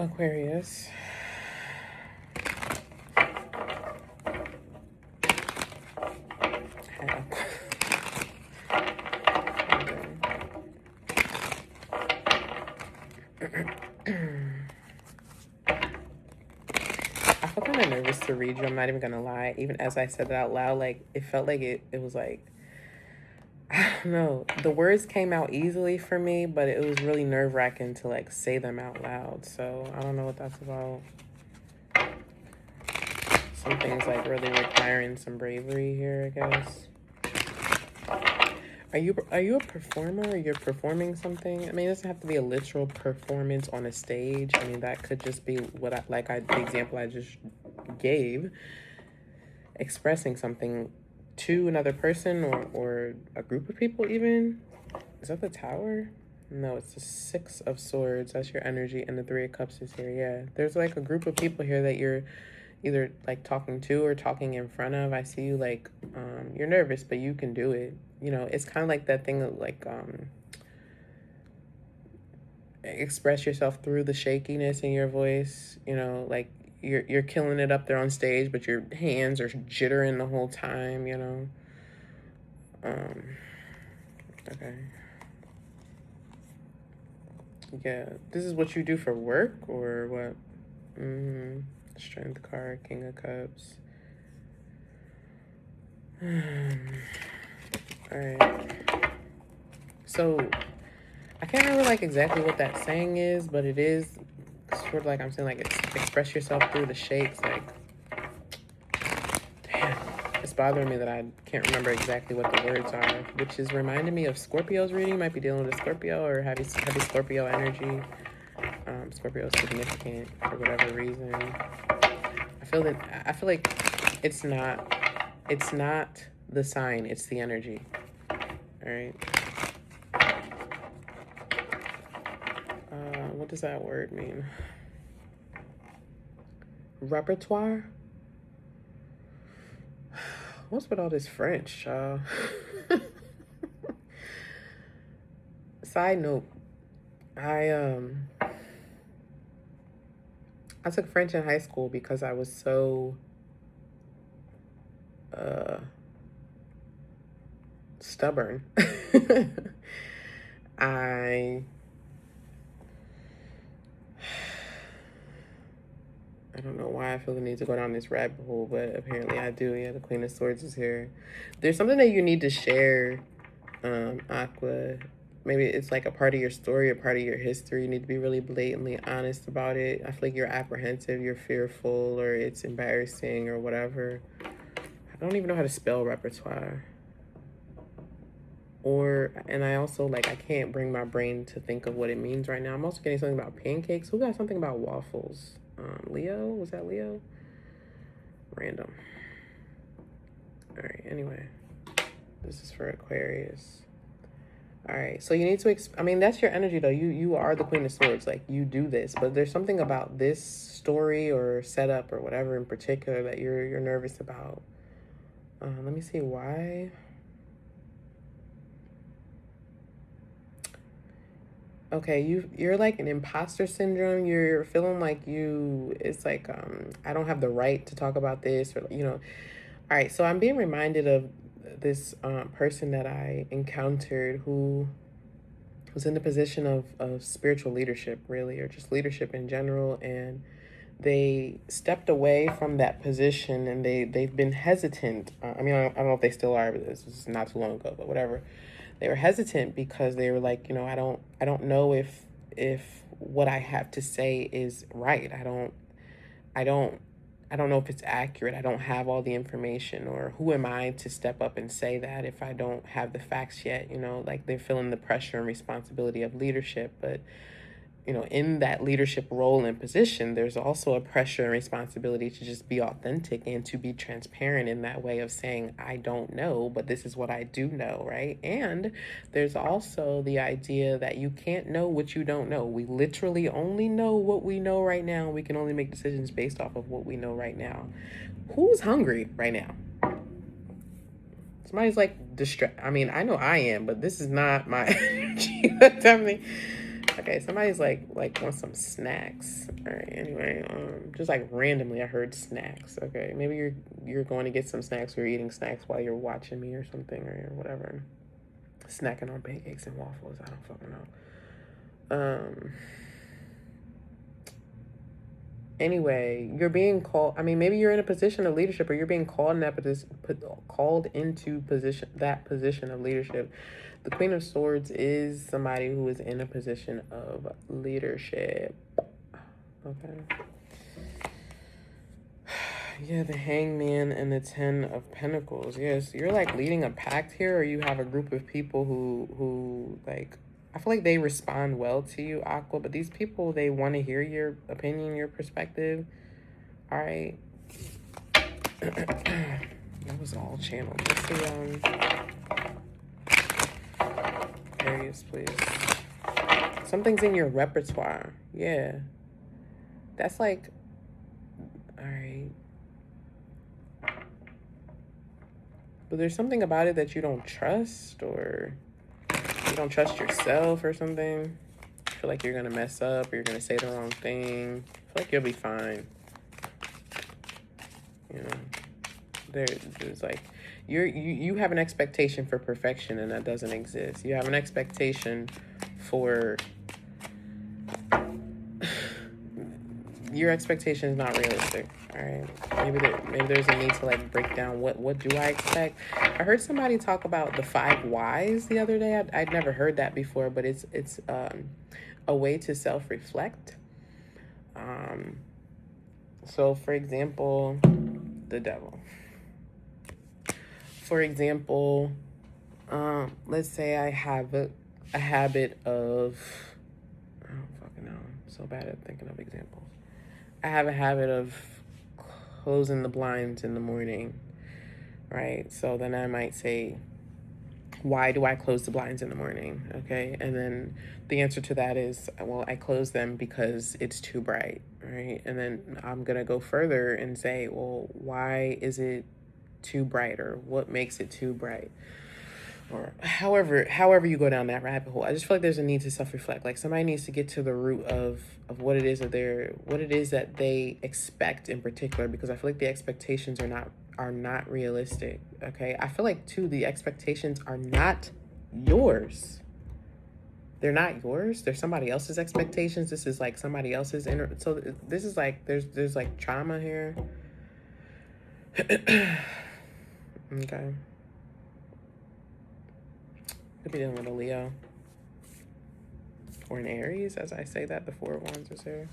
Aquarius. I feel kind of nervous to read you. I'm not even gonna lie. Even as I said it out loud, like it felt like it was like, I don't know. The words came out easily for me, but it was really nerve-wracking to like say them out loud. So I don't know what that's about. Some things like really requiring some bravery here, I guess. Are you a performer? Or you're performing something? I mean, it doesn't have to be a literal performance on a stage. I mean, that could just be what the example I just gave, expressing something to another person or a group of people even. Is that the Tower? No, it's the Six of Swords. That's your energy, and the Three of Cups is here. Yeah, there's like a group of people here that you're either like talking to or talking in front of. I see you like you're nervous, but you can do it. You know, it's kind of like that thing that like express yourself through the shakiness in your voice. You know, like you're killing it up there on stage, but your hands are jittering the whole time. You know. Okay. Yeah, this is what you do for work or what? Strength card, King of Cups. All right. So I can't remember like exactly what that saying is, but it is sort of like I'm saying, like express yourself through the shakes. Like, damn, it's bothering me that I can't remember exactly what the words are, which is reminding me of Scorpio's reading. Might be dealing with a Scorpio or heavy Scorpio energy. Scorpio is significant for whatever reason. I feel like it's not the sign, it's the energy. All right. What does that word mean? Repertoire? What's with all this French, y'all? Side note, I took French in high school because I was so stubborn. I don't know why I feel the need to go down this rabbit hole, but apparently I do. Yeah, the Queen of Swords is here. There's something that you need to share, Aqua. Maybe it's like a part of your story, a part of your history. You need to be really blatantly honest about it. I feel like you're apprehensive, you're fearful, or it's embarrassing or whatever. I don't even know how to spell repertoire. And I also, like, I can't bring my brain to think of what it means right now. I'm also getting something about pancakes. Who got something about waffles? Leo? Was that Leo? Random. All right, anyway. This is for Aquarius. All right, so you need to, I mean, that's your energy, though. You are the Queen of Swords. Like, you do this. But there's something about this story or setup or whatever in particular that you're nervous about. Let me see why. Okay, you're like an imposter syndrome. You're feeling like it's like, I don't have the right to talk about this, or, you know. All right, so I'm being reminded of this person that I encountered who was in the position of spiritual leadership, really, or just leadership in general, and they stepped away from that position, and they've been hesitant. I mean, I don't know if they still are, but this was not too long ago, but whatever. They were hesitant because they were like, you know, I don't know if what I have to say is right. I don't know if it's accurate. I don't have all the information, or who am I to step up and say that if I don't have the facts yet, you know, like they're feeling the pressure and responsibility of leadership. But, you know, in that leadership role and position, there's also a pressure and responsibility to just be authentic and to be transparent in that way of saying, I don't know, but this is what I do know, right? And there's also the idea that you can't know what you don't know. We literally only know what we know right now. We can only make decisions based off of what we know right now. Who's hungry right now? Somebody's like I mean, I know I am, but this is not my energy. Tell me. Okay, somebody's like wants some snacks. All right, anyway, just like randomly I heard snacks. Okay, maybe you're going to get some snacks or you're eating snacks while you're watching me or something or whatever. Snacking on pancakes and waffles. I don't fucking know. Anyway, you're being called. I mean, maybe you're in a position of leadership, or you're being called in that called into position of leadership. The Queen of Swords is somebody who is in a position of leadership. Okay. Yeah, the Hangman and the Ten of Pentacles. Yes, you're like leading a pact here, or you have a group of people who like, I feel like they respond well to you, Aqua, but these people, they want to hear your opinion, your perspective. All right. That was all channeled. Let's see, Aquarius, please. Something's in your repertoire. Yeah. That's like, all right. But there's something about it that you don't trust, or you don't trust yourself or something. I feel like you're going to mess up, or you're going to say the wrong thing. I feel like you'll be fine. You know, there's like, you have an expectation for perfection, and that doesn't exist. You have an expectation for, your expectation is not realistic. All right, maybe there's a need to like break down what do I expect. I heard somebody talk about the 5 whys the other day. I'd never heard that before, but it's a way to self-reflect. So for example, the devil. For example, let's say I have a habit of, I don't fucking know, I'm so bad at thinking of examples. I have a habit of closing the blinds in the morning, right? So then I might say, why do I close the blinds in the morning? Okay. And then the answer to that is, well, I close them because it's too bright, right? And then I'm going to go further and say, well, why is it too bright, or what makes it too bright? Or however you go down that rabbit hole. I just feel like there's a need to self-reflect. Like somebody needs to get to the root of what it is that they expect in particular, because I feel like the expectations are not realistic. Okay. I feel like too, the expectations are not yours. They're not yours. They're somebody else's expectations. This is like somebody else's so this is like there's like trauma here. Okay. Could be dealing with a Leo or an Aries, as I say that. The 4 of Wands is here.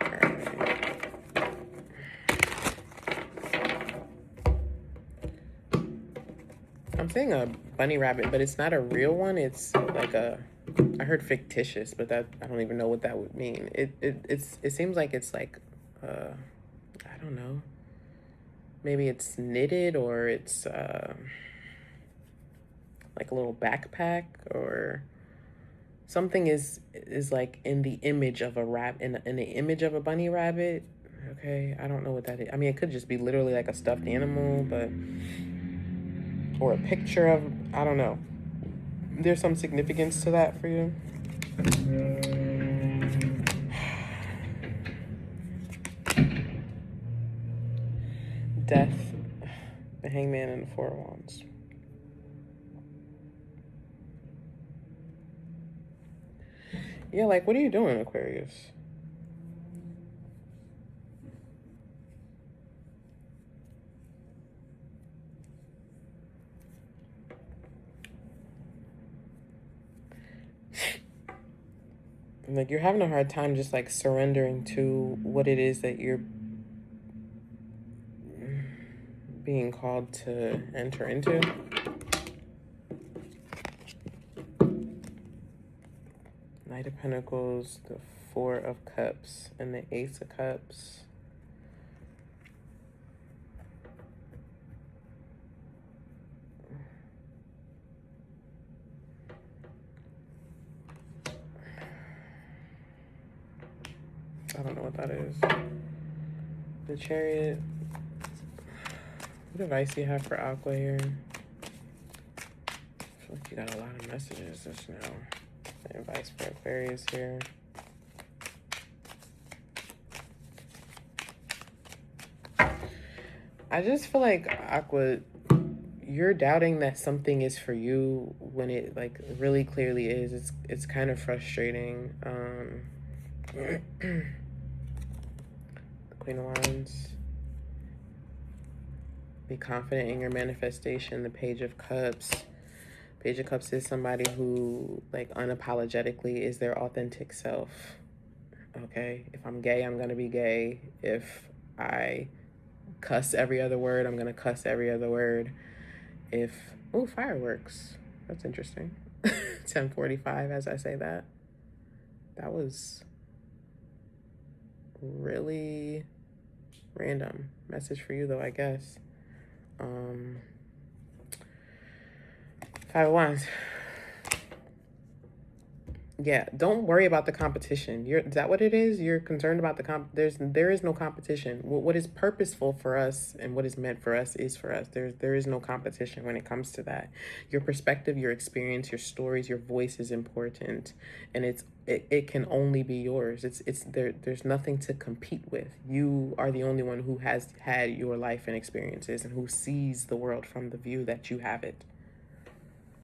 All right. I'm saying a bunny rabbit, but it's not a real one. It's like I heard fictitious, but that I don't even know what that would mean. It seems like it's like I don't know. Maybe it's knitted, or it's like a little backpack, or something is like in the image of a rabbit, in the image of a bunny rabbit. Okay, I don't know what that is. I mean, it could just be literally like a stuffed animal, but, or a picture of, I don't know. There's some significance to that for you. Death, the Hangman, and the 4 of Wands. Yeah, like, what are you doing, Aquarius? Like, you're having a hard time just like surrendering to what it is that you're being called to enter into. Knight of Pentacles, the 4 of Cups, and the Ace of Cups. I don't know what that is. The Chariot. What advice do you have for Aqua here? You got a lot of messages just now. Advice for Aquarius here. I just feel like Aqua, you're doubting that something is for you when it like really clearly is. It's kind of frustrating. The Queen of Wands. Be confident in your manifestation. The Page of Cups. Page of Cups is somebody who like unapologetically is their authentic self. Okay, if I'm gay, I'm gonna be gay. If I cuss every other word, I'm gonna cuss every other word. If, oh, fireworks, that's interesting. 10:45 as I say that. That was really random message for you though, I guess. 5 of Wands. Yeah, don't worry about the competition. Is that what it is? You're concerned about the there is no competition. What is purposeful for us and what is meant for us is for us. There is no competition when it comes to that. Your perspective, your experience, your stories, your voice is important, and it can only be yours. There's nothing to compete with. You are the only one who has had your life and experiences and who sees the world from the view that you have it.